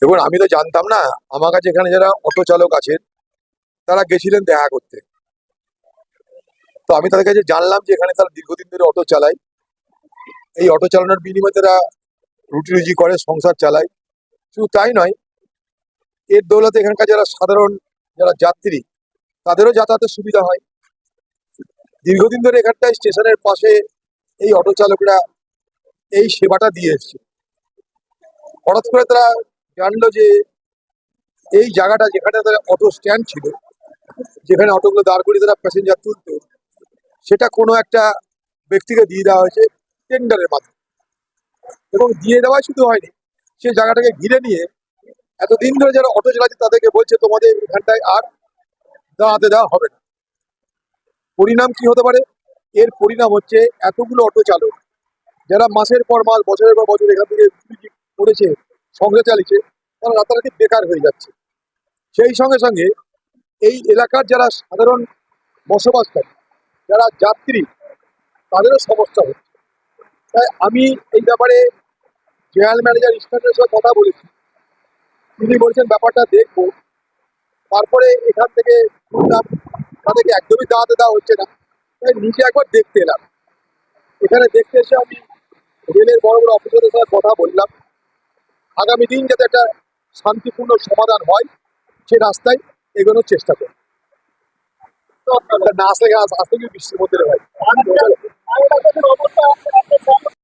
দেখুন, আমি তো জানতাম না। আমার কাছে এখানে যারা অটো চালক আছেন তারা গেছিলেন দেখা করতে। তো আমি তাদের কাছে জানলাম যে এখানে তারা দীর্ঘদিন ধরে অটো চালায়। এই অটো চালানোর বিনিময়ে তারা রুটি রুজি করে, সংসার চালায়। শুধু তাই নয়, এর দৌলতে এখানকার যারা সাধারণ যারা যাত্রী তাদেরও যাতায়াতের সুবিধা হয়। দীর্ঘদিন ধরে এখানটায় স্টেশনের পাশে এই অটো চালকরা এই সেবাটা দিয়ে এসছে। হঠাৎ করে তারা জানলো যে এই জায়গাটা যেখানে তাদের অটো স্ট্যান্ড ছিল, যেখানে অটোগুলো দাঁড় করিয়ে তারা প্যাসেঞ্জার তুলতো, সেটা কোনো একটা ব্যক্তিকে দিয়ে দেওয়া হয়েছে টেন্ডারের মাধ্যমে। এবং দিয়ে দেওয়াই শুধু হয়নি, সেই জায়গাটাকে ঘিরে নিয়ে এতদিন ধরে যারা অটো চালাচ্ছে তাদেরকে বলছে তোমাদের এখানটায় আর দাঁড়াতে দেওয়া হবে না। পরিণাম কি হতে পারে? এর পরিণাম হচ্ছে এতগুলো অটো চালক যারা মাসের পর মাস, বছরের পর বছর এখান থেকে করেছে, সংসার চালিয়েছে, তারা রাতারাতি বেকার হয়ে যাচ্ছে। সেই সঙ্গে সঙ্গে এই এলাকার যারা সাধারণ বসবাসকারী, যারা যাত্রী, তাদেরও সমস্যা হচ্ছে। তাই আমি এই ব্যাপারে জেনারেল ম্যানেজার ইসমাইলের সাথে কথা বলেছি। তিনি বলছেন ব্যাপারটা দেখবো। তারপরে এখান থেকে শুনলাম তাদেরকে একদমই দাঁড়াতে দেওয়া হচ্ছে না। তাই নিজে একবার দেখতে এলাম। এখানে দেখতে এসে আমি রেলের বড় বড় অফিসারদের সাথে কথা বললাম। আগামী দিন যাতে একটা শান্তিপূর্ণ সমাধান হয় সে রাস্তায় এগোনোর চেষ্টা করি। না আসলে আসলে বৃষ্টির মধ্যে ভাই